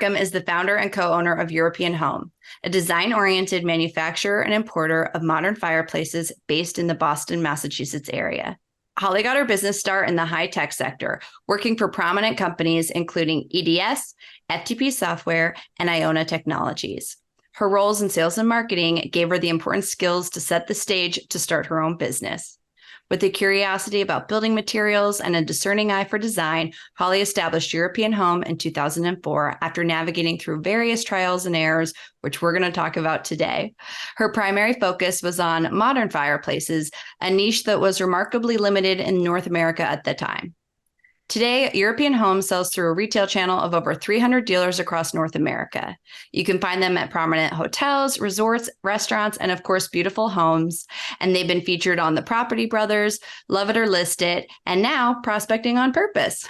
Markham is the founder and co-owner of European Home, a design-oriented manufacturer and importer of modern fireplaces based in the Boston, Massachusetts area. Holly got her business start in the high-tech sector, working for prominent companies including EDS, FTP Software, and Iona Technologies. Her roles in sales and marketing gave her the important skills to set the stage to start her own business. With a curiosity about building materials and a discerning eye for design, Holly established European Home in 2004 after navigating through various trials and errors, which we're going to talk about today. Her primary focus was on modern fireplaces, a niche that was remarkably limited in North America at the time. Today, European Home sells through a retail channel of over 300 dealers across North America. You can find them at prominent hotels, resorts, restaurants, and of course, beautiful homes. And they've been featured on The Property Brothers, Love It or List It, and now Prospecting on Purpose.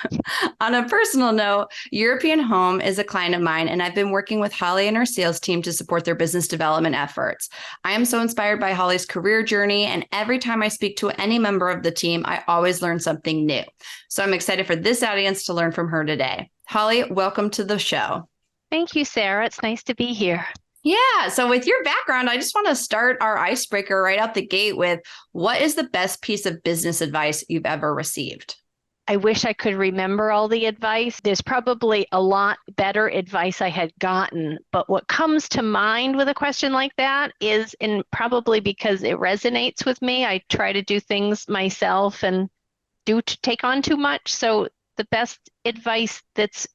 On a personal note, European Home is a client of mine, and I've been working with Holly and her sales team to support their business development efforts. I am so inspired by Holly's career journey, and every time I speak to any member of the team, I always learn something new. So I'm excited for this audience to learn from her today. Holly, welcome to the show. Thank you, Sarah. It's nice to be here. Yeah. So with your background, I just want to start our icebreaker right out the gate with what is the best piece of business advice you've ever received? I wish I could remember all the advice. There's probably a lot better advice I had gotten, but what comes to mind with a question like that is, and probably because it resonates with me, I try to do things myself and take on too much. So the best advice that's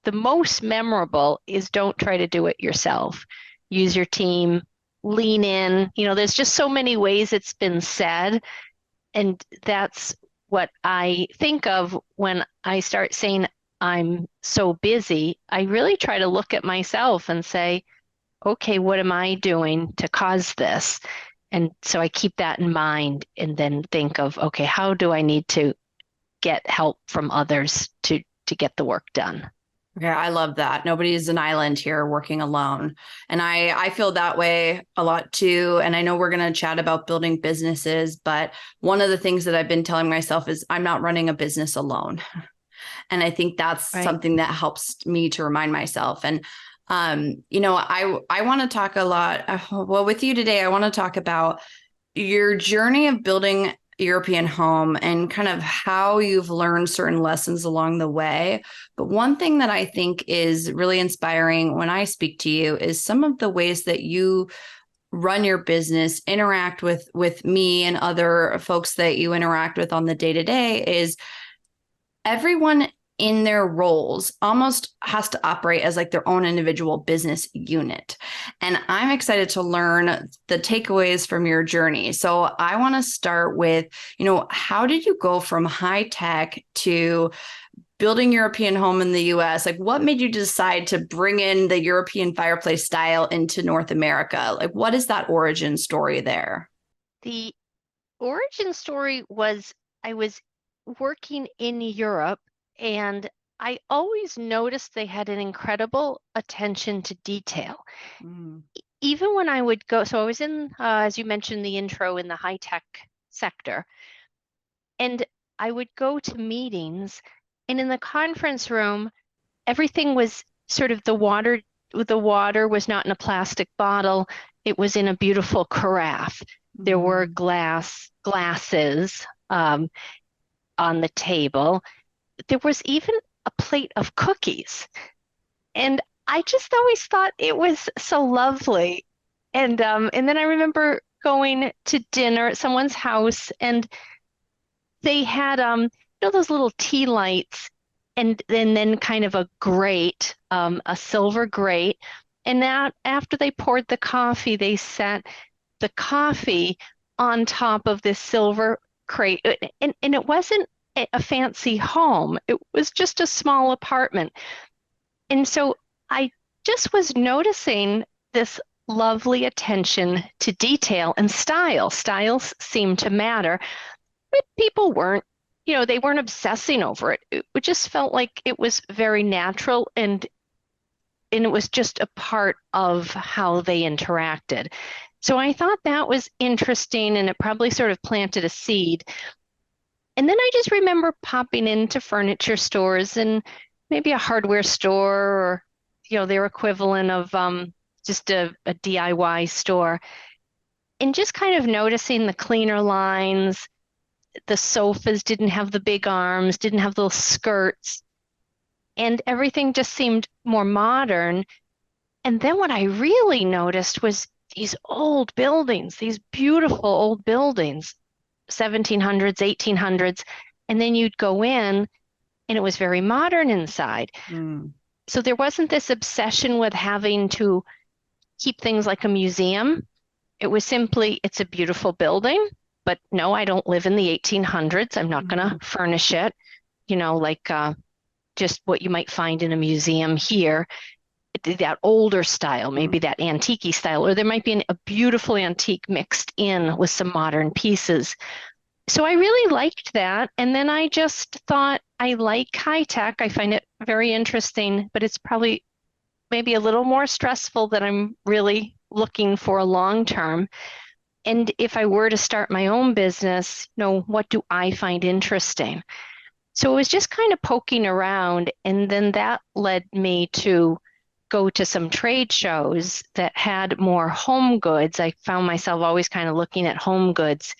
the most memorable is don't try to do it yourself. Use your team, lean in. There's just so many ways it's been said. And that's what I think of when I start saying I'm so busy. I really try to look at myself and say, okay, what am I doing to cause this? And so I keep that in mind and then think of, okay, how do I need to get help from others to get the work done? Yeah, I love that. Nobody's an island here working alone. And I feel that way a lot too. And I know we're going to chat about building businesses, but one of the things that I've been telling myself is I'm not running a business alone. And I think that's Right. something that helps me to remind myself. And I want to talk a lot. Well, with you today, I want to talk about your journey of building European Home and kind of how you've learned certain lessons along the way. But one thing that I think is really inspiring when I speak to you is some of the ways that you run your business, interact with me and other folks that you interact with on the day-to-day is everyone in their roles almost has to operate as like their own individual business unit. And I'm excited to learn the takeaways from your journey. So I want to start with, how did you go from high tech to building European Home in the US? Like what made you decide to bring in the European fireplace style into North America? Like what is that origin story there? The origin story was I was working in Europe, and I always noticed they had an incredible attention to detail. Even when I would go, so I was in, as you mentioned, the intro in the high tech sector, and I would go to meetings, and in the conference room, everything was sort of the water was not in a plastic bottle. It was in a beautiful carafe. There were glasses on the table. There was even a plate of cookies. And I just always thought it was so lovely. And then I remember going to dinner at someone's house, and they had those little tea lights and then kind of a grate, a silver grate. And now after they poured the coffee, they set the coffee on top of this silver crate. And it wasn't a fancy home. It was just a small apartment. And so I just was noticing this lovely attention to detail and style. Styles seemed to matter, but people weren't, they weren't obsessing over it. It just felt like it was very natural, and it was just a part of how they interacted. So I thought that was interesting, and it probably sort of planted a seed. And then I just remember popping into furniture stores and maybe a hardware store or their equivalent of just a DIY store. And just kind of noticing the cleaner lines, the sofas didn't have the big arms, didn't have those skirts, and everything just seemed more modern. And then what I really noticed was these old buildings, these beautiful old buildings, 1700s, 1800s, and then you'd go in and it was very modern inside. Mm. So there wasn't this obsession with having to keep things like a museum. It was simply, it's a beautiful building, but no, I don't live in the 1800s. I'm not going to furnish it, like just what you might find in a museum here, that older style, maybe that antique style, or there might be a beautiful antique mixed in with some modern pieces. So I really liked that. And then I just thought, I like high tech. I find it very interesting, but it's probably maybe a little more stressful than I'm really looking for long term. And if I were to start my own business, what do I find interesting? So it was just kind of poking around. And then that led me to go to some trade shows that had more home goods. I found myself always kind of looking at home goods.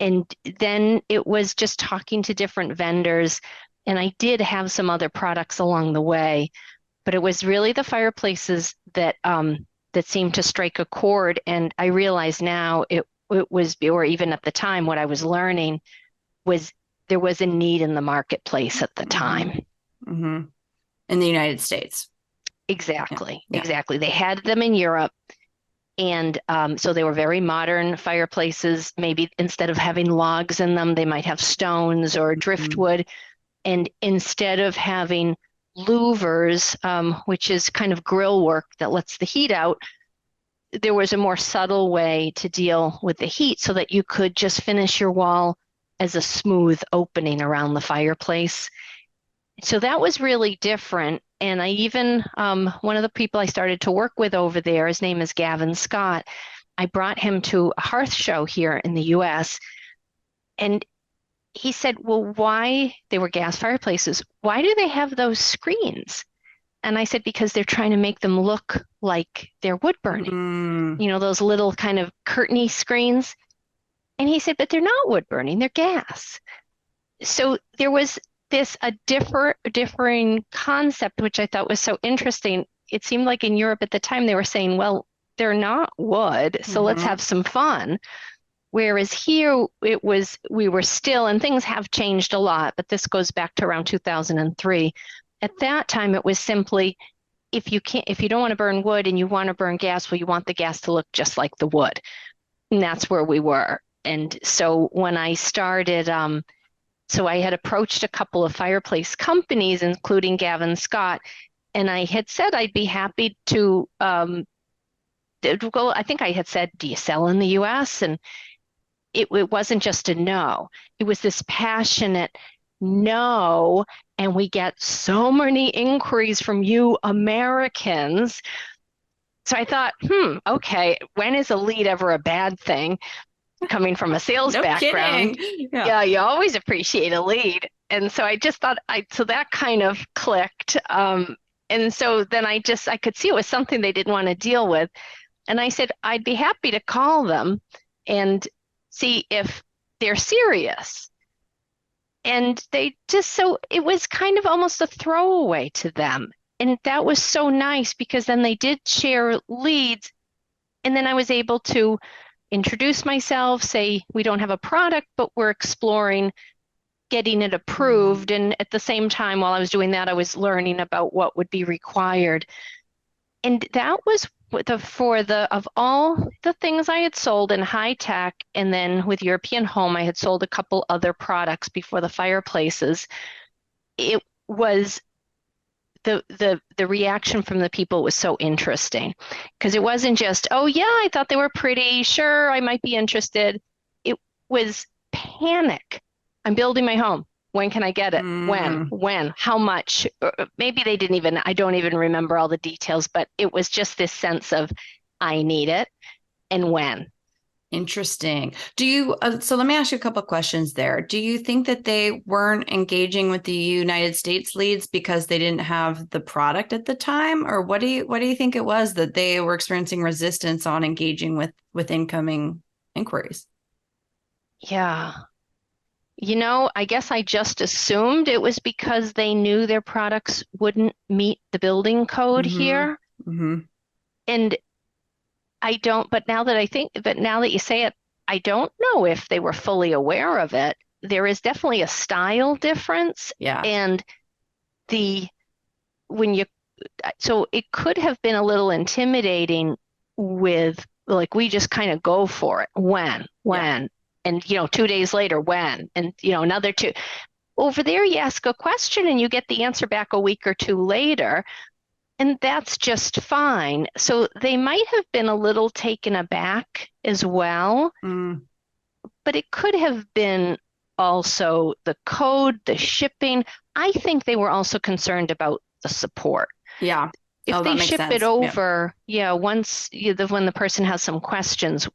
And then it was just talking to different vendors. And I did have some other products along the way, but it was really the fireplaces that seemed to strike a chord. And I realize now it was, or even at the time, what I was learning was there was a need in the marketplace at the time. Mm-hmm. In the United States. Exactly. Yeah. Exactly. They had them in Europe. And so they were very modern fireplaces. Maybe instead of having logs in them, they might have stones or driftwood. And instead of having louvers, which is kind of grill work that lets the heat out, there was a more subtle way to deal with the heat so that you could just finish your wall as a smooth opening around the fireplace. So that was really different. And I even, one of the people I started to work with over there, his name is Gavin Scott. I brought him to a hearth show here in the US. And he said, well, why, they were gas fireplaces, why do they have those screens? And I said, because they're trying to make them look like they're wood burning, those little kind of curtainy screens. And he said, but they're not wood burning, they're gas. So there was a differing concept, which I thought was so interesting. It seemed like in Europe at the time, they were saying, well, they're not wood, so let's have some fun. Whereas here we were still, and things have changed a lot, but this goes back to around 2003. At that time, it was simply, if you don't want to burn wood and you want to burn gas, well, you want the gas to look just like the wood. And that's where we were. And so when I started, so I had approached a couple of fireplace companies, including Gavin Scott, and I had said I'd be happy to go. I think I had said, do you sell in the US? And it wasn't just a no. It was this passionate no. And we get so many inquiries from you Americans. So I thought, okay, when is a lead ever a bad thing? Coming from a sales background. Yeah, you always appreciate a lead. And so I just thought so that kind of clicked. And so then I could see it was something they didn't want to deal with. And I said, I'd be happy to call them and see if they're serious. And so it was kind of almost a throwaway to them. And that was so nice because then they did share leads. And then I was able to introduce myself, say, we don't have a product, but we're exploring getting it approved. And at the same time, while I was doing that, I was learning about what would be required. And that was of all the things I had sold in high tech, and then with European Home, I had sold a couple other products before the fireplaces. It was the reaction from the people was so interesting because it wasn't just, oh yeah, I thought they were pretty, sure, I might be interested. It was panic. I'm building my home. When can I get it? When? How much? Maybe they didn't even, I don't even remember all the details, but it was just this sense of, I need it and when. Interesting. Do you, so let me ask you a couple of questions there. Do you think that they weren't engaging with the United States leads because they didn't have the product at the time? Or what do you think it was that they were experiencing resistance on engaging with incoming inquiries? Yeah. I guess I just assumed it was because they knew their products wouldn't meet the building code Mm-hmm. here. Mm-hmm. And but now that you say it, I don't know if they were fully aware of it. There is definitely a style difference. Yeah. And the, when you, so it could have been a little intimidating with like, we just kind of go for it. Yeah. And, 2 days later, when, and, another two. Over there, you ask a question and you get the answer back a week or two later. And that's just fine. So they might have been a little taken aback as well, Mm, but it could have been also the code, the shipping. I think they were also concerned about the support. yeah. If Oh, they that makes ship it sense. Yeah. over, yeah, when the person has some questions,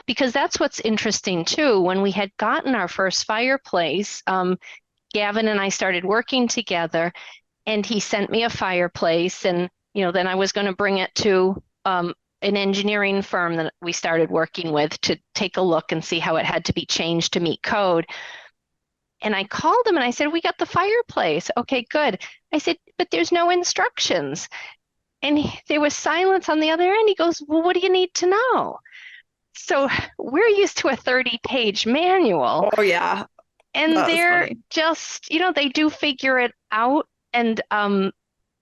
because that's what's interesting too. When we had gotten our first fireplace, Gavin and I started working together, and he sent me a fireplace, and then I was going to bring it to an engineering firm that we started working with to take a look and see how it had to be changed to meet code. And I called him and I said, "We got the fireplace. Okay, good." I said, "But there's no instructions." And there was silence on the other end. He goes, "Well, what do you need to know?" So we're used to a 30-page manual, Oh, yeah. and That was they're funny. just, they do figure it out. And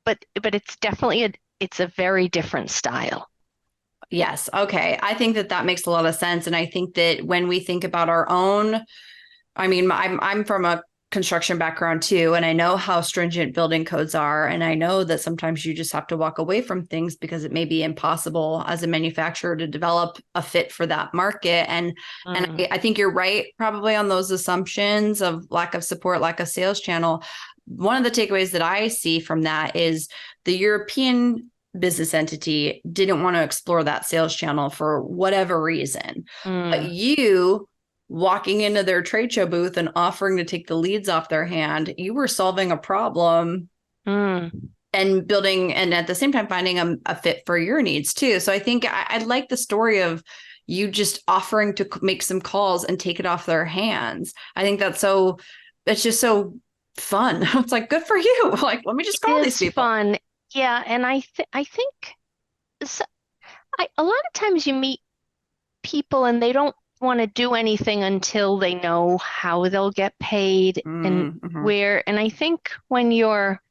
but it's definitely it's a very different style. Yes. Okay. I think that that makes a lot of sense. And I think that when we think about our own, I mean, I'm from a construction background too, and I know how stringent building codes are. And I know that sometimes you just have to walk away from things because it may be impossible as a manufacturer to develop a fit for that market. And Mm, I think you're right, probably on those assumptions of lack of support, lack of sales channel. One of the takeaways that I see from that is the European business entity didn't want to explore that sales channel for whatever reason. But mm, you walking into their trade show booth and offering to take the leads off their hand, you were solving a problem mm. and building, and at the same time finding a fit for your needs too. So I think I like the story of you just offering to make some calls and take it off their hands. I think it's just so fun. It's like, good for you. Like, let me just It call these is people. fun. Yeah, and I think s a lot of times you meet people and they don't want to do anything until they know how they'll get paid and Mm-hmm. where. And I think when you're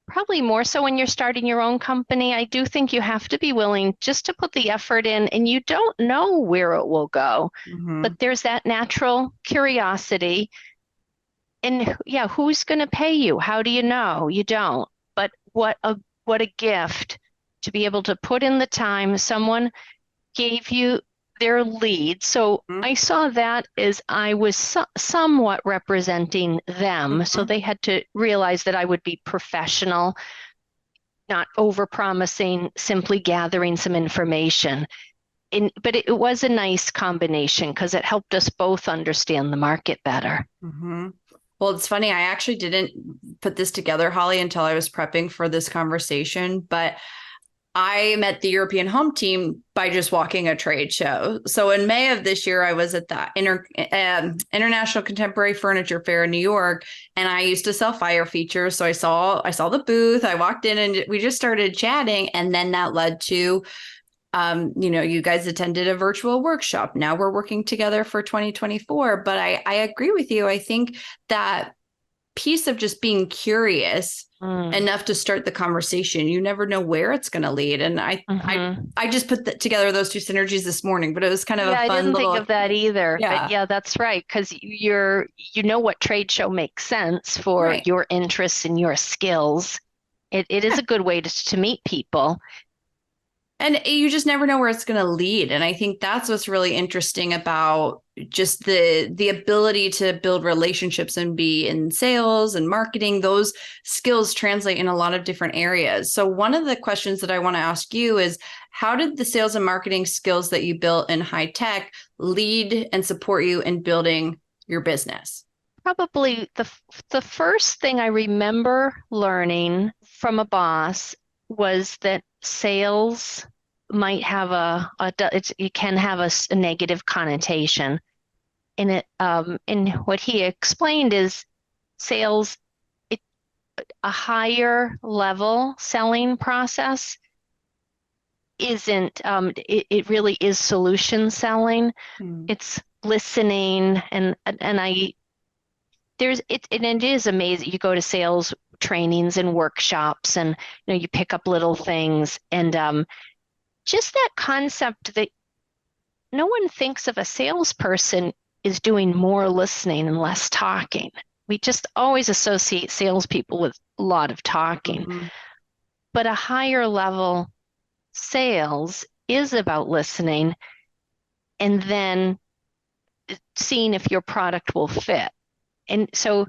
probably more so when you're starting your own company, I do think you have to be willing just to put the effort in, and you don't know where it will go. But Mm-hmm. there's that natural curiosity. And yeah, who's going to pay you? How do you know? You don't. But what a gift to be able to put in the time. Someone gave you their lead. So I saw that as I was somewhat representing them. So Mm-hmm. they had to realize that I would be professional, not over-promising, simply gathering some information. But it was a nice combination because it helped us both understand the market better. Mm-hmm. Well, it's funny. I actually didn't put this together, Holly, until I was prepping for this conversation. But I met the European home team by just walking a trade show. So in May of this year, I was at the International Contemporary Furniture Fair in New York, and I used to sell fire features. So I saw the booth. I walked in, and we just started chatting, and then that led to you guys attended a virtual workshop. Now we're working together for 2024. But I agree with you. I think that piece of just being curious Mm. enough to start the conversation, you never know where it's going to lead. And Hmm. I just put together those two synergies this morning, but it was kind of Yeah, a I fun didn't think little, of that either, but yeah, yeah, that's right. Because you know what trade show makes sense for right. your interests and your skills. It is Yeah. a good way to meet people. And you just never know where it's going to lead. And I think that's what's really interesting about just the ability to build relationships and be in sales and marketing. Those skills translate in a lot of different areas. So one of the questions that I want to ask you is, how did the sales and marketing skills that you built in high tech lead and support you in building your business? Probably the first thing I remember learning from a boss was that sales might have it can have a negative connotation. And what he explained is sales, it, a higher level selling process isn't, it really is solution selling. Hmm. It's listening and it is amazing. You go to sales trainings and workshops and you pick up little things and just that concept that no one thinks of a salesperson is doing more listening and less talking. We just always associate salespeople with a lot of talking, Mm-hmm. but a higher level sales is about listening and then seeing if your product will fit. And so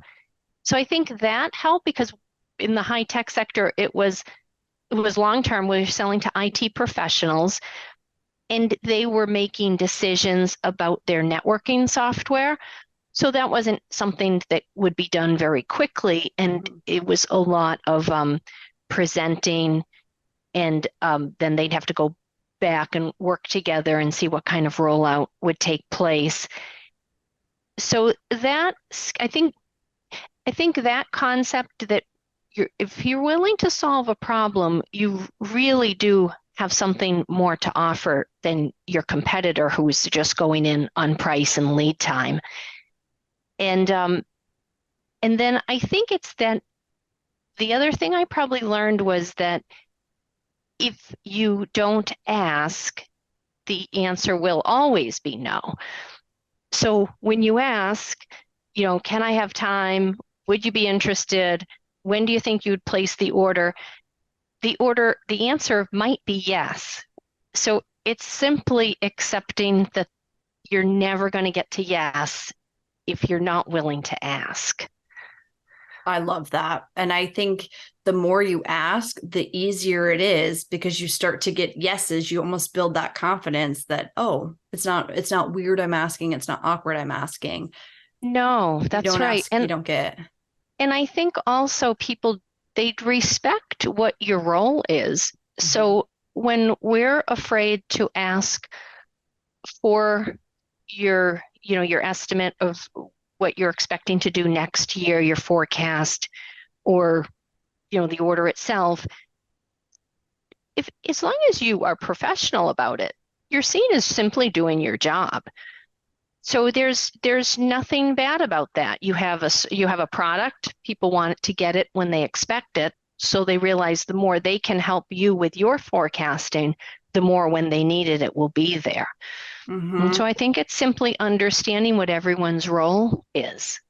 I think that helped because in the high tech sector, it was long term. We were selling to IT professionals, and they were making decisions about their networking software. So that wasn't something that would be done very quickly, and Mm-hmm. it was a lot of presenting, and then they'd have to go back and work together and see what kind of rollout would take place. So that I think that concept that if you're willing to solve a problem, you really do have something more to offer than your competitor who's just going in on price and lead time. And then I think it's that the other thing I probably learned was that if you don't ask, the answer will always be no. So when you ask, can I have time? Would you be interested? When do you think you'd place the order? The answer might be yes. So it's simply accepting that you're never going to get to yes if you're not willing to ask. I love that. And I think the more you ask, the easier it is because you start to get yeses. You almost build that confidence that, oh, it's not weird I'm asking, it's not awkward I'm asking. No, You that's don't right. ask, you And don't get. and I think also people they'd respect what your role is. Mhm. So when we're afraid to ask for your estimate of what you're expecting to do next year, your forecast, or the order itself, if as long as you are professional about it, you're seen as simply doing your job. So there's nothing bad about that. You have a product, people want to get it when they expect it, so they realize the more they can help you with your forecasting, the more when they need it, it will be there. And Mhm. so I think it's simply understanding what everyone's role is.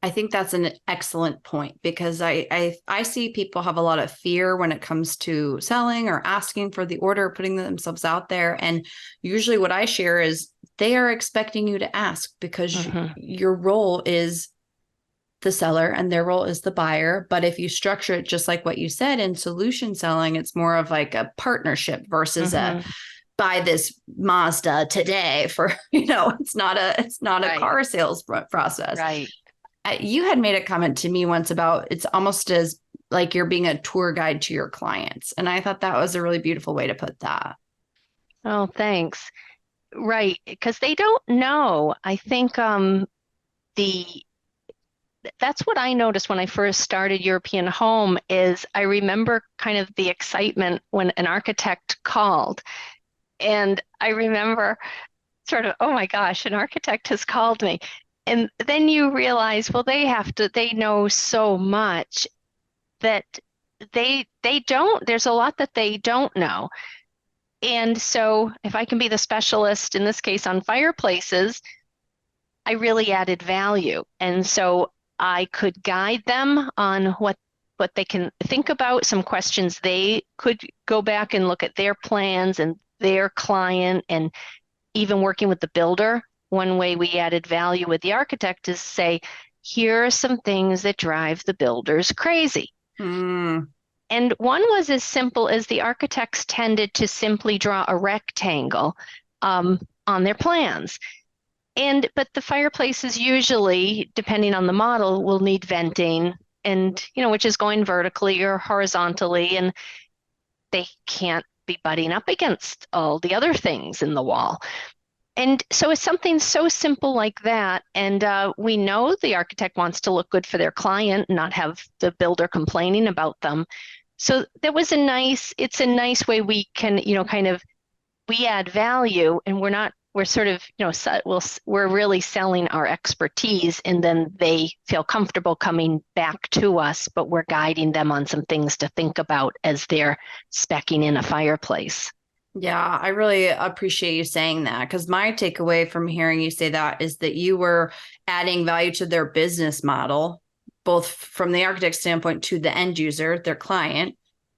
I think that's an excellent point because I see people have a lot of fear when it comes to selling or asking for the order, putting themselves out there. And usually what I share is they are expecting you to ask because Hmm. your role is the seller and their role is the buyer. But if you structure it just like what you said in solution selling, it's more of like a partnership versus a Hmm. buy this Mazda today for, it's not a Right, car sales process. right. You had made a comment to me once about it's almost as like you're being a tour guide to your clients. And I thought that was a really beautiful way to put that. Oh, thanks. Right, because they don't know. I think the that's what I noticed when I first started European Home is I remember kind of the excitement when an architect called. And I remember sort of, oh my gosh, an architect has called me. And then you realize, well, they know so much that they don't, there's a lot that they don't know. And so if I can be the specialist in this case on fireplaces, I really added value. And so I could guide them on but they can think about some questions. They could go back and look at their plans and their client, and even working with the builder. One way we added value with the architect is say, here are some things that drive the builders crazy. Mm. And one was as simple as the architects tended to simply draw a rectangle on their plans. But the fireplaces usually, depending on the model, will need venting, and which is going vertically or horizontally, and they can't be butting up against all the other things in the wall. And so it's something so simple like that. And we know the architect wants to look good for their client, not have the builder complaining about them. So that was it's a nice way we can, we add value, and we're sort of, we're really selling our expertise, and then they feel comfortable coming back to us, but we're guiding them on some things to think about as they're speccing in a fireplace. Yeah, I really appreciate you saying that, because my takeaway from hearing you say that is that you were adding value to their business model, both from the architect standpoint to the end user, their client,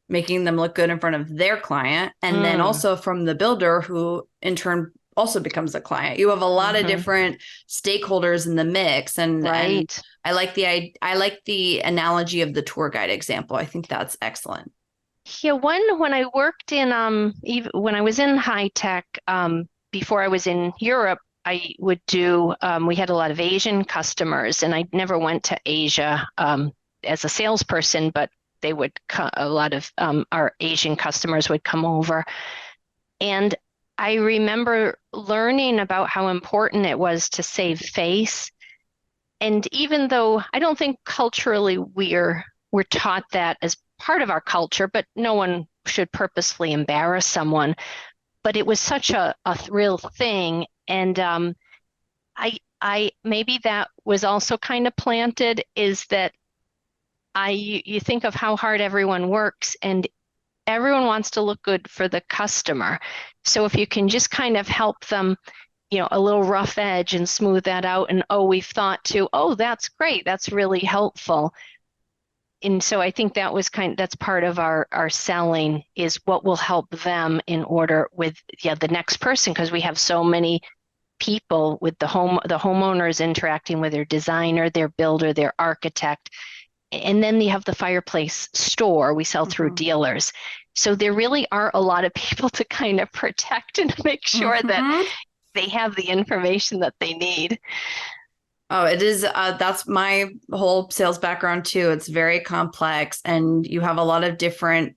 making them look good in front of their client, and then also from the builder, who in turn also becomes a client. You have a lot of different stakeholders in the mix, and I like the analogy of the tour guide example. I think that's excellent. Yeah, when I worked in even when I was in high tech, before I was in Europe, I would do we had a lot of Asian customers, and I never went to Asia as a salesperson, but they would a lot of our Asian customers would come over, and I remember learning about how important it was to save face. And even though I don't think culturally we're taught that as part of our culture, but no one should purposefully embarrass someone. But it was such a real thing. And I maybe that was also kind of planted, is that you think of how hard everyone works, and everyone wants to look good for the customer. So if you can just kind of help them, a little rough edge and smooth that out, and we've thought to, that's great, that's really helpful. And so I think that's part of our selling, is what will help them in order with the next person, because we have so many people with the homeowners interacting with their designer, their builder, their architect. And then you have the fireplace store we sell through dealers. So there really are a lot of people to kind of protect and make sure that they have the information that they need. Oh, it is. That's my whole sales background too. It's very complex, and you have a lot of different,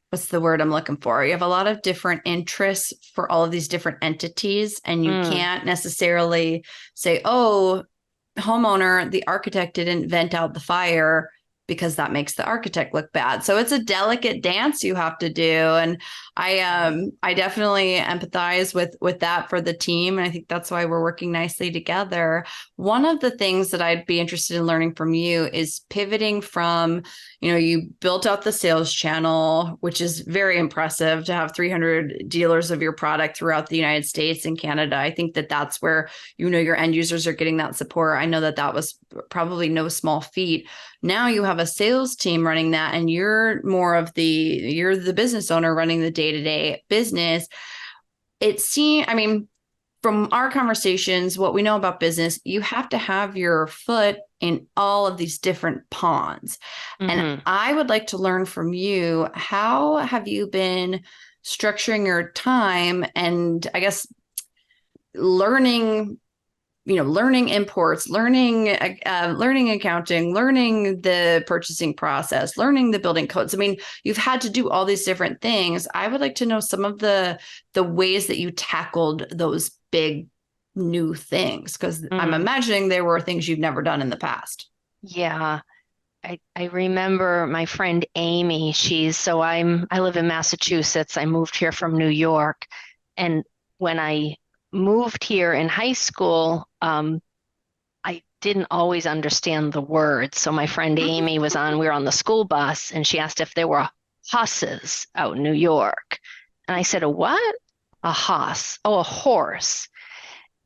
what's the word I'm looking for? You have a lot of different interests for all of these different entities, and you can't necessarily say, homeowner, the architect didn't vent out the fire, because that makes the architect look bad. So it's a delicate dance you have to do. And I definitely empathize with that for the team. And I think that's why we're working nicely together. One of the things that I'd be interested in learning from you is pivoting from, you built out the sales channel, which is very impressive to have 300 dealers of your product throughout the United States and Canada. I think that that's where, your end users are getting that support. I know that was probably no small feat. Now you have a sales team running that, and you're the business owner running the day-to-day business. From our conversations, what we know about business, you have to have your foot in all of these different ponds. And I would like to learn from you, how have you been structuring your time, and I guess learning imports, learning accounting, learning the purchasing process, learning the building codes. You've had to do all these different things. I would like to know some of the ways that you tackled those big new things, because I'm imagining there were things you've never done in the past. Yeah. I remember my friend Amy, I live in Massachusetts. I moved here from New York. And when I moved here in high school, I didn't always understand the words. So my friend Amy we were on the school bus, and she asked if there were hosses out in New York. And I said, a what? A hoss. Oh, a horse.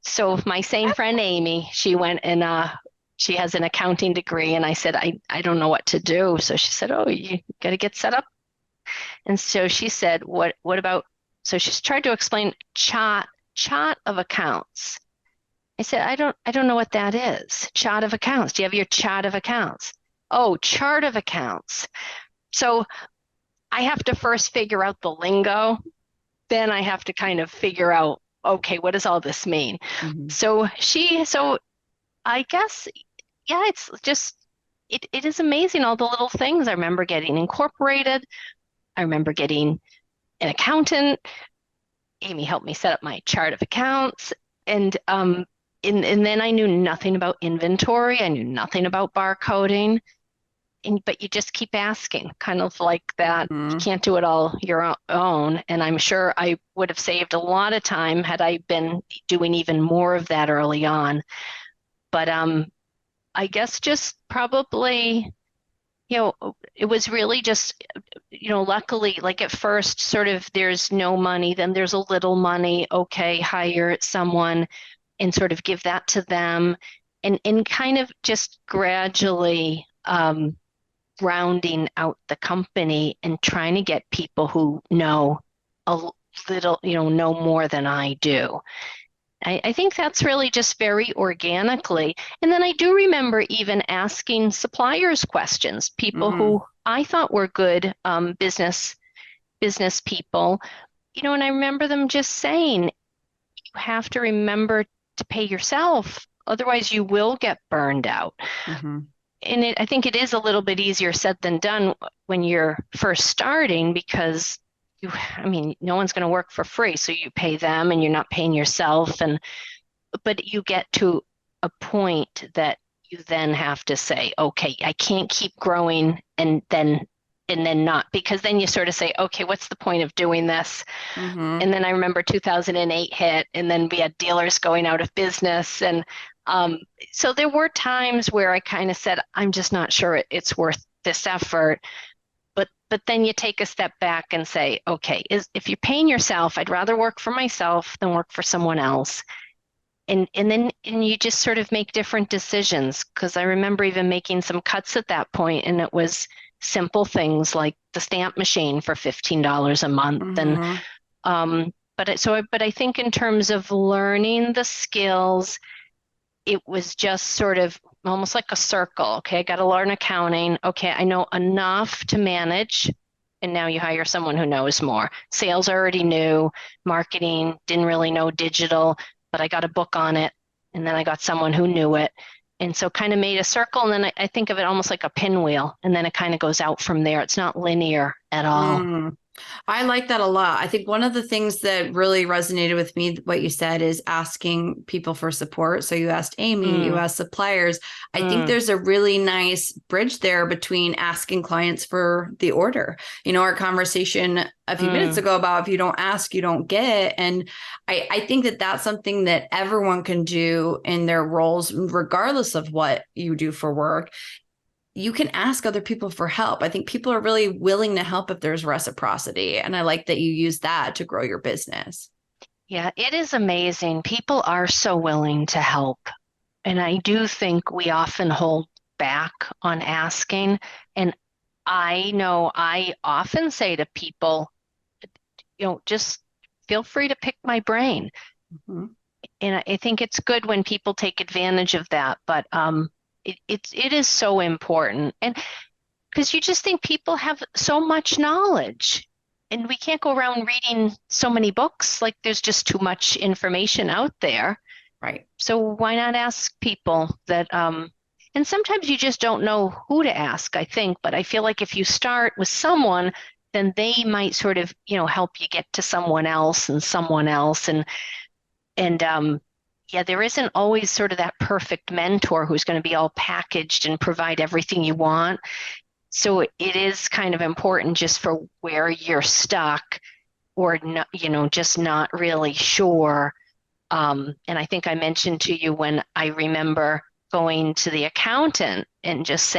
So my same friend Amy, she went and she has an accounting degree. And I said, I don't know what to do. So she said, oh, you got to get set up. And so she said, what about, so she's tried to explain chart of accounts. I said, I don't know what that is. Chart of accounts. Do you have your chart of accounts? Oh, chart of accounts. So I have to first figure out the lingo. Then I have to kind of figure out, okay, what does all this mean? Mm-hmm. So I guess, yeah, it's just, it is amazing all the little things. I remember getting incorporated. I remember getting an accountant. Amy helped me set up my chart of accounts. And then I knew nothing about inventory. I knew nothing about barcoding. But you just keep asking, kind of like that. You Mm-hmm. can't do it all your own. And I'm sure I would have saved a lot of time had I been doing even more of that early on. But I guess just probably, it was really just, luckily, like at first, sort of there's no money, then there's a little money. Okay, hire someone and sort of give that to them, and kind of just gradually rounding out the company and trying to get people who know a little, know more than I do. I think that's really just very organically. And then I do remember even asking suppliers questions, people Mm-hmm. who I thought were good business people, and I remember them just saying, you have to remember to pay yourself, otherwise you will get burned out. Mm-hmm. And I think it is a little bit easier said than done when you're first starting because I mean, no one's going to work for free, so you pay them and you're not paying yourself. But you get to a point that you then have to say, okay, I can't keep growing and then not, because then you sort of say, okay, what's the point of doing this? Mm-hmm. And then I remember 2008 hit, and then we had dealers going out of business. And um, so there were times where I kind of said, I'm just not sure it's worth this effort. But then you take a step back and say, okay, if you're paying yourself, I'd rather work for myself than work for someone else. And you just sort of make different decisions. Because I remember even making some cuts at that point, and it was simple things like the stamp machine for $15 a month. And Mm-hmm. but I think in terms of learning the skills, it was just sort of almost like a circle. Okay, I got to learn accounting. Okay, I know enough to manage. And now you hire someone who knows more. Sales already knew, marketing, didn't really know digital, but I got a book on it. And then I got someone who knew it. And so kind of made a circle. And then I think of it almost like a pinwheel. And then it kind of goes out from there. It's not linear at all. Mm. I like that a lot. I think one of the things that really resonated with me, what you said, is asking people for support. So you asked Amy, you Mm, asked suppliers. I think mm, there's a really nice bridge there between asking clients for the order. Our conversation a few minutes mm. ago about if you don't ask, you don't get. And I think that that's something that everyone can do in their roles, regardless of what you do for work. You can ask other people for help. I think people are really willing to help if there's reciprocity. And I like that you use that to grow your business. Yeah, it is amazing. People are so willing to help. And I do think we often hold back on asking. And I know I often say to people, just feel free to pick my brain. Mhm. And I think it's good when people take advantage of that. But it is so important. And because you just think people have so much knowledge. And we can't go around reading so many books. Like there's just too much information out there. Right. So why not ask people that, and sometimes you just don't know who to ask, I think, but I feel like if you start with someone, then they might sort of, help you get to someone else and someone else. And yeah, there isn't always sort of that perfect mentor who's going to be all packaged and provide everything you want. So it is kind of important just for where you're stuck or not, just not really sure. And I think I mentioned to you when I remember going to the accountant and just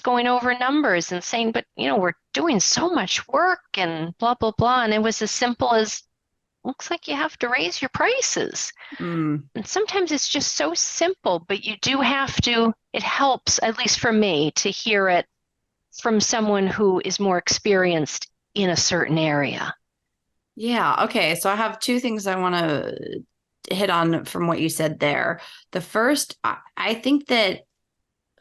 going over numbers and saying, but we're doing so much work and blah, blah, blah. And it was as simple as, looks like you have to raise your prices. Mm. And sometimes it's just so simple, but you do have to, it helps, at least for me, to hear it from someone who is more experienced in a certain area. Yeah. Okay. So I have two things I want to hit on from what you said there. The first, I think that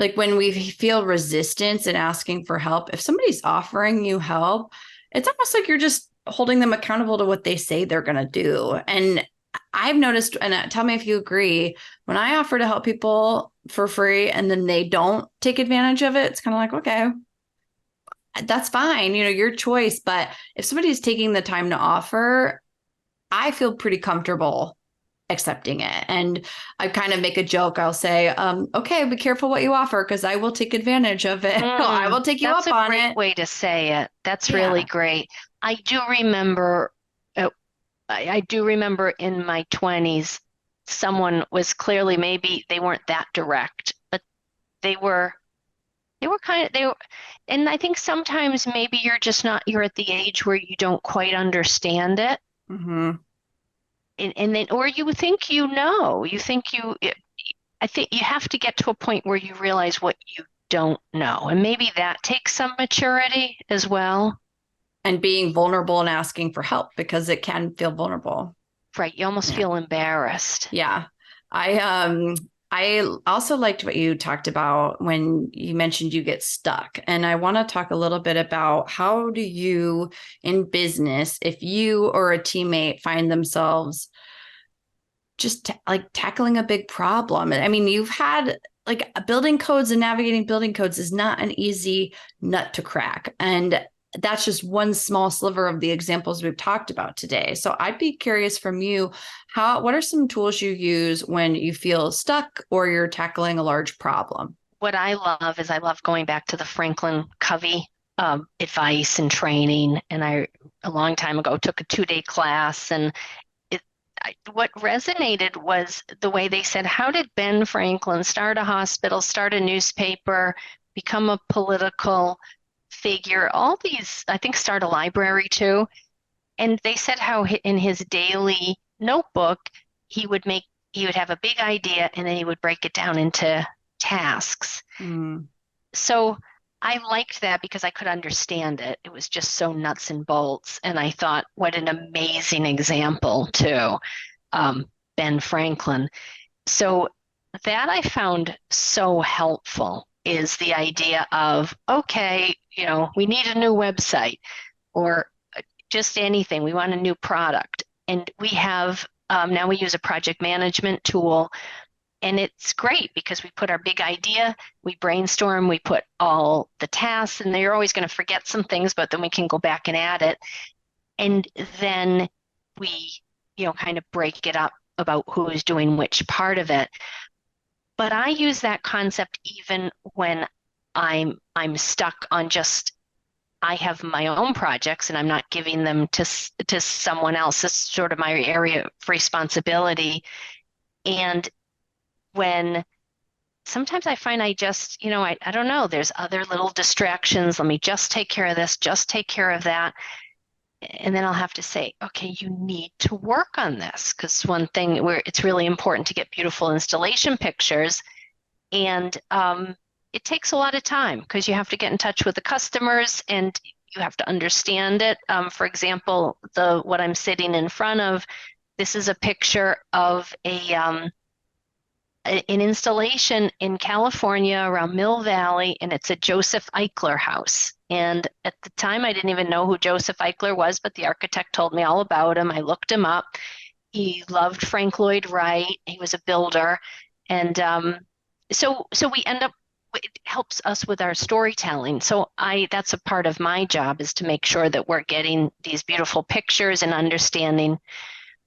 like when we feel resistance and asking for help, if somebody's offering you help, it's almost like you're just holding them accountable to what they say they're going to do. And I've noticed, and tell me if you agree, when I offer to help people for free and then they don't take advantage of it, it's kind of like, okay, that's fine, your choice. But if somebody's taking the time to offer, I feel pretty comfortable accepting it. And I kind of make a joke. I'll say, okay, be careful what you offer because I will take advantage of it. I will take you That's up a on great it. way to say it. That's really Yeah. great. I do remember, uh, I do remember in my 20s, someone was clearly, maybe they weren't that direct, but they were they were, and I think sometimes maybe you're just not, you're at the age where you don't quite understand it. Hmm. And then, or you think I think you have to get to a point where you realize what you don't know. And maybe that takes some maturity as well. And being vulnerable and asking for help because it can feel vulnerable. Right. You almost Yeah. feel embarrassed. Yeah. I also liked what you talked about when you mentioned you get stuck. And I want to talk a little bit about how do you in business, if you or a teammate find themselves just like tackling a big problem. I mean, you've had like building codes and navigating building codes is not an easy nut to crack. And that's just one small sliver of the examples we've talked about today. So I'd be curious from you, what are some tools you use when you feel stuck or you're tackling a large problem? What I love is I love going back to the Franklin Covey advice and training. And a long time ago, took a 2-day class. And what resonated was the way they said, how did Ben Franklin start a hospital, start a newspaper, become a political figure? All these, I think, start a library too. And they said how in his daily notebook, he would have a big idea and then he would break it down into tasks. Mm. So I liked that because I could understand it. It was just so nuts and bolts. And I thought, what an amazing example, too, Ben Franklin. So that I found so helpful is the idea of, okay, we need a new website or just anything. We want a new product. And we have now we use a project management tool. And it's great because we put our big idea, we brainstorm, we put all the tasks, and you're always going to forget some things, but then we can go back and add it. And then we, kind of break it up about who is doing which part of it. But I use that concept even when I'm stuck on just I have my own projects and I'm not giving them to someone else. This is sort of my area of responsibility. And when sometimes I find I just, I don't know, there's other little distractions. Let me just take care of this, just take care of that. And then I'll have to say, okay, you need to work on this because one thing where it's really important to get beautiful installation pictures. And it takes a lot of time because you have to get in touch with the customers and you have to understand it. For example, what I'm sitting in front of, this is a picture of an installation in California around Mill Valley, and it's a Joseph Eichler house. And at the time, I didn't even know who Joseph Eichler was, but the architect told me all about him. I looked him up. He loved Frank Lloyd Wright. He was a builder. And so we end up, it helps us with our storytelling. So that's a part of my job is to make sure that we're getting these beautiful pictures and understanding.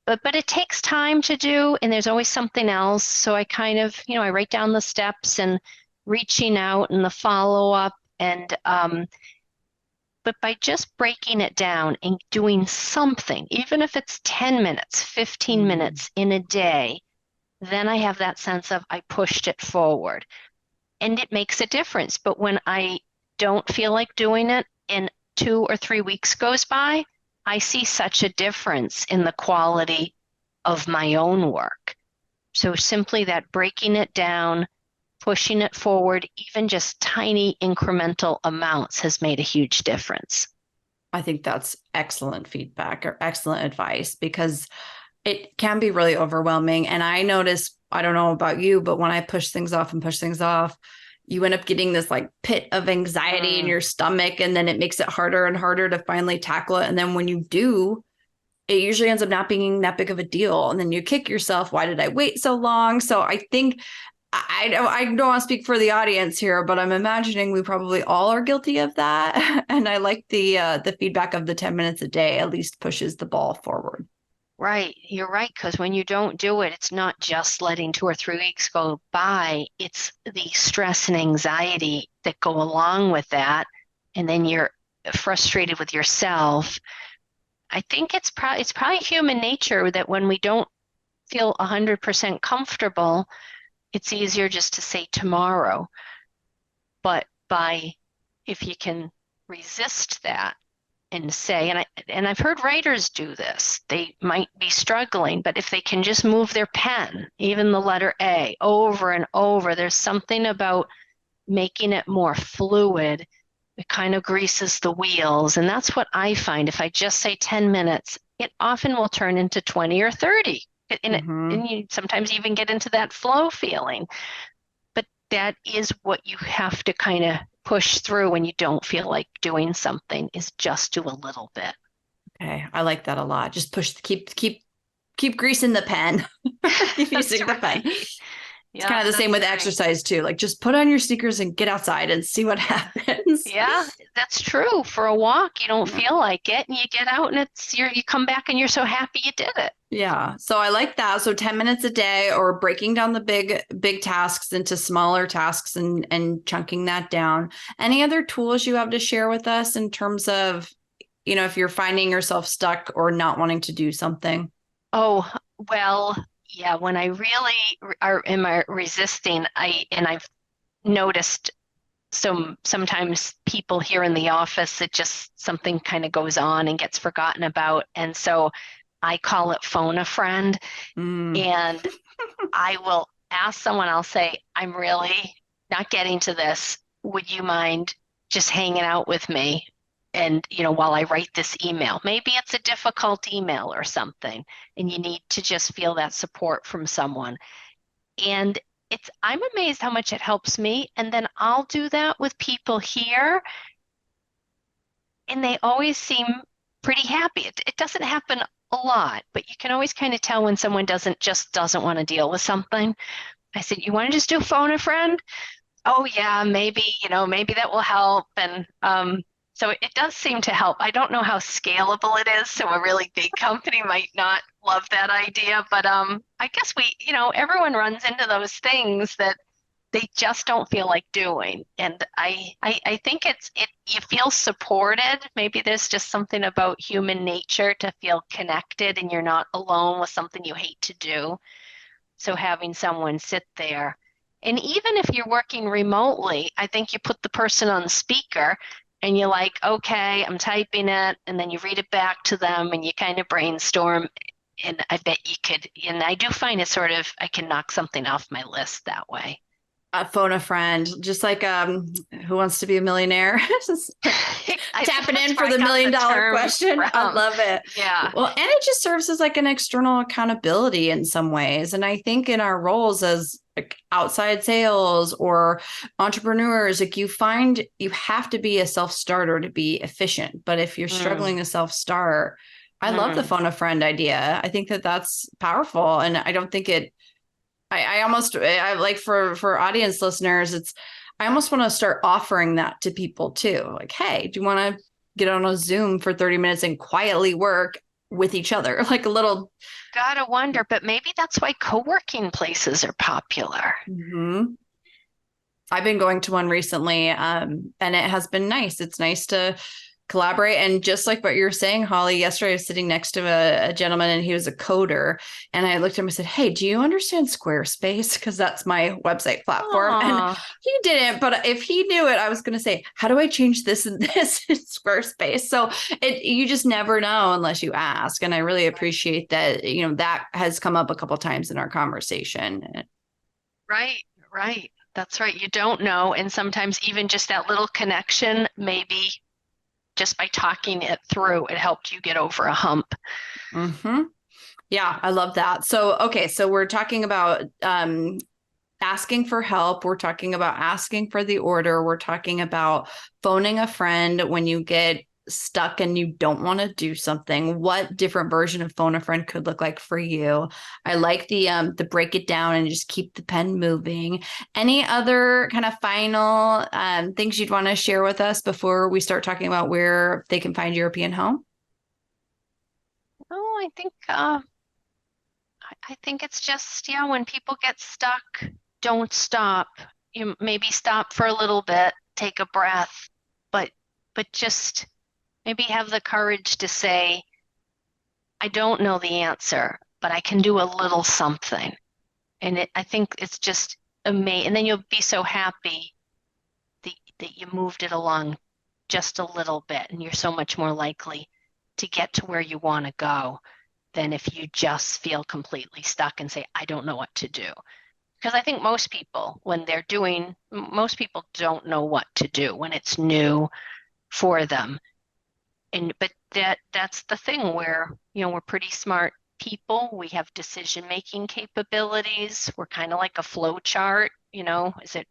But it takes time to do, and there's always something else. So I kind of, I write down the steps and reaching out and the follow-up. And but by just breaking it down and doing something, even if it's 10 minutes, 15 minutes in a day, then I have that sense of I pushed it forward. And it makes a difference. But when I don't feel like doing it and 2 or 3 weeks goes by, I see such a difference in the quality of my own work. So simply that breaking it down, pushing it forward, even just tiny incremental amounts has made a huge difference. I think that's excellent feedback or excellent advice, because it can be really overwhelming. And I notice, I don't know about you, but when I push things off and push things off, you end up getting this like pit of anxiety in your stomach, and then it makes it harder and harder to finally tackle it. And then when you do, it usually ends up not being that big of a deal. And then you kick yourself. Why did I wait so long? So I think I don't want to speak for the audience here, but I'm imagining we probably all are guilty of that. And I like the feedback of the 10 minutes a day at least pushes the ball forward. Right. You're right. Because when you don't do it, it's not just letting 2 or 3 weeks go by. It's the stress and anxiety that go along with that. And then you're frustrated with yourself. I think it's probably human nature that when we don't feel 100% comfortable, it's easier just to say tomorrow. But if you can resist that and say, and I've heard writers do this, they might be struggling, but if they can just move their pen, even the letter A, over and over, there's something about making it more fluid. It kind of greases the wheels. And that's what I find. If I just say 10 minutes, it often will turn into 20 or 30. And you sometimes even get into that flow feeling. But that is what you have to kind of push through when you don't feel like doing something, is just do a little bit. Okay. I like that a lot. Just keep greasing the pen. Keep using the pen. It's kind of the same with exercise too. Like just put on your sneakers and get outside and see what happens. Yeah, that's true. For a walk, you don't feel like it, and you get out and you come back and you're so happy you did it. Yeah. So I like that. So 10 minutes a day, or breaking down the big tasks into smaller tasks and chunking that down. Any other tools you have to share with us in terms of, if you're finding yourself stuck or not wanting to do something? Oh, well, yeah, when I really am resisting, I've noticed sometimes people here in the office, it just something kind of goes on and gets forgotten about. And so I call it phone a friend. And I will ask someone, I'll say, I'm really not getting to this. Would you mind just hanging out with me? And, while I write this email, maybe it's a difficult email or something, and you need to just feel that support from someone. And I'm amazed how much it helps me. And then I'll do that with people here, and they always seem pretty happy. It doesn't happen a lot, but you can always kind of tell when someone doesn't want to deal with something. I said, you want to just do phone a friend? Oh yeah, maybe, maybe that will help. And so it does seem to help. I don't know how scalable it is, so a really big company might not love that idea, but I guess everyone runs into those things that they just don't feel like doing. And I think you feel supported. Maybe there's just something about human nature to feel connected, and you're not alone with something you hate to do. So having someone sit there, and even if you're working remotely, I think you put the person on speaker and you're like, okay, I'm typing it, and then you read it back to them and you kind of brainstorm. And I bet you could, and I do find I can knock something off my list that way. Phone a friend, just like Who Wants to Be a Millionaire? Tapping in for the $1 million question. I love it. Yeah. Well, and it just serves as like an external accountability in some ways. And I think in our roles as like outside sales or entrepreneurs, like you find you have to be a self-starter to be efficient. But if you're struggling to self-start, I love the phone a friend idea. I think that that's powerful. And I don't think I like for audience listeners, I almost want to start offering that to people too. Like, hey, do you want to get on a Zoom for 30 minutes and quietly work with each other? Like a little. Gotta wonder, but maybe that's why co-working places are popular. I've been going to one recently, and it has been nice. It's nice to collaborate. And just like what you were saying, Holly, yesterday I was sitting next to a gentleman and he was a coder. And I looked at him and said, "Hey, do you understand Squarespace?" Because that's my website platform. And Aw, he didn't, but if he knew it, I was going to say, "How do I change this and this in Squarespace?" So you just never know unless you ask. And I really appreciate that, that has come up a couple times in our conversation. right, right. That's right. You don't know. And sometimes even just that little connection, maybe just by talking it through, it helped you get over a hump. Mm-hmm. Yeah, I love that. So, okay, so we're talking about asking for help. We're talking about asking for the order. We're talking about phoning a friend when you get stuck and you don't want to do something. What different version of phone a friend could look like for you? I like the break it down and just keep the pen moving. Any other kind of final things you'd want to share with us before we start talking about where they can find European Home? Oh, I think it's just, yeah, when people get stuck, don't stop. You maybe stop for a little bit, take a breath, but just maybe have the courage to say, I don't know the answer, but I can do a little something. And I think it's just amazing. And then you'll be so happy that you moved it along just a little bit, and you're so much more likely to get to where you want to go than if you just feel completely stuck and say, I don't know what to do. Because I think most people, when they're doing, most people don't know what to do when it's new for them. And but that's the thing where, we're pretty smart people. We have decision-making capabilities. We're kind of like a flow chart, is it,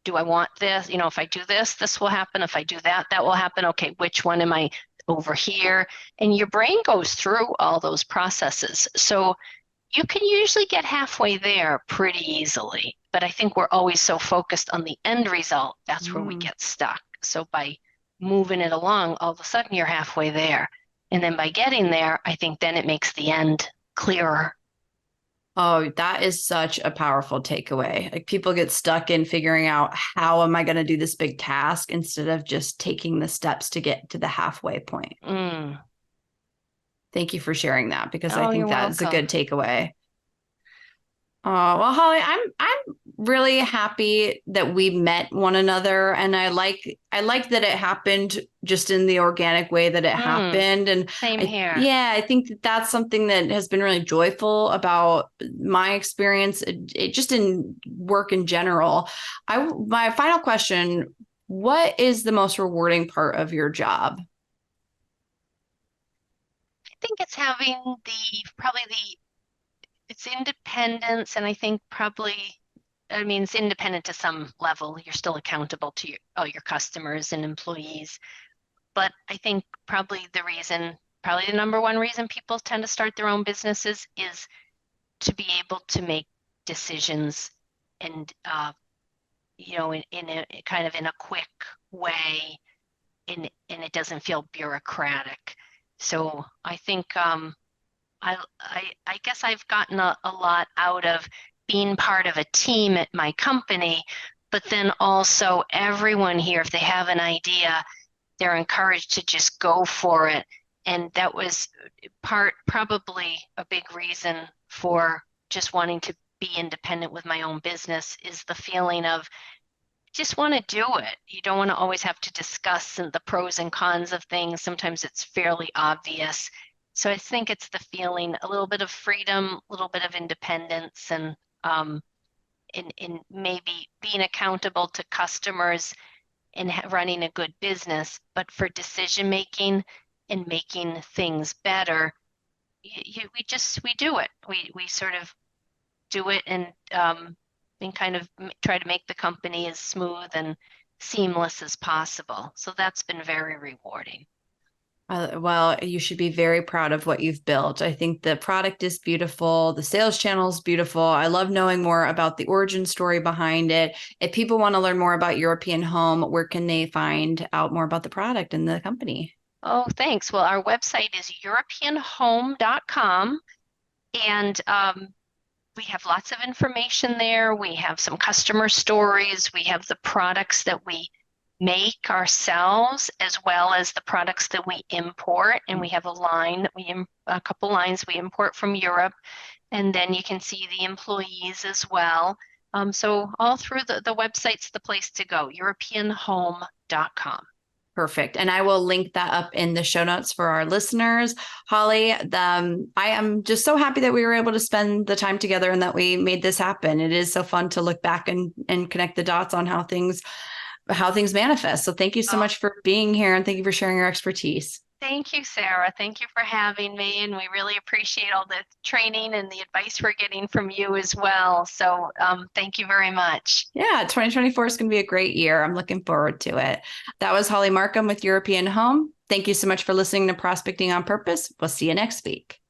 do I want this? If I do this, this will happen. If I do that, that will happen. Okay, which one am I over here? And your brain goes through all those processes. So you can usually get halfway there pretty easily. But I think we're always so focused on the end result. That's where we Mm. get stuck. So by moving it along, all of a sudden you're halfway there. And then by getting there, I think then it makes the end clearer. Oh, that is such a powerful takeaway. Like people get stuck in figuring out how am I going to do this big task instead of just taking the steps to get to the halfway point. Mm. Thank you for sharing that because I Oh, you're think that is a good welcome. takeaway. Oh, well, Holly, I'm really happy that we met one another and I like that it happened just in the organic way that it Mm. happened. And Same here. I think that that's something that has been really joyful about my experience, just in work in general. My final question, what is the most rewarding part of your job? I think it's having probably it's independence, and I think probably, I mean, it's independent to some level. You're still accountable to all your customers and employees. But I think probably the number one reason people tend to start their own businesses is to be able to make decisions and, in a kind of in a quick way, and it doesn't feel bureaucratic. So I think I guess I've gotten a lot out of being part of a team at my company, but then also everyone here, if they have an idea, they're encouraged to just go for it. And that was probably a big reason for just wanting to be independent with my own business is the feeling of just want to do it. You don't want to always have to discuss the pros and cons of things. Sometimes it's fairly obvious. So I think it's the feeling, a little bit of freedom, a little bit of independence, and maybe being accountable to customers and running a good business. But for decision making and making things better, we do it. We sort of do it and kind of try to make the company as smooth and seamless as possible. So that's been very rewarding. Well, you should be very proud of what you've built. I think the product is beautiful. The sales channel is beautiful. I love knowing more about the origin story behind it. If people want to learn more about European Home, where can they find out more about the product and the company? Oh, thanks. Well, our website is europeanhome.com, and we have lots of information there. We have some customer stories. We have the products that we make ourselves, as well as the products that we import. And we have a line that a couple lines we import from Europe. And then you can see the employees as well. So all through the website's the place to go, europeanhome.com. Perfect. And I will link that up in the show notes for our listeners. Holly, I am just so happy that we were able to spend the time together and that we made this happen. It is so fun to look back and connect the dots on how things manifest. So thank you so much for being here, and thank you for sharing your expertise. Thank you, Sarah. Thank you for having me. And we really appreciate all the training and the advice we're getting from you as well. So thank you very much. Yeah, 2024 is going to be a great year. I'm looking forward to it. That was Holly Markham with European Home. Thank you so much for listening to Prospecting on Purpose. We'll see you next week.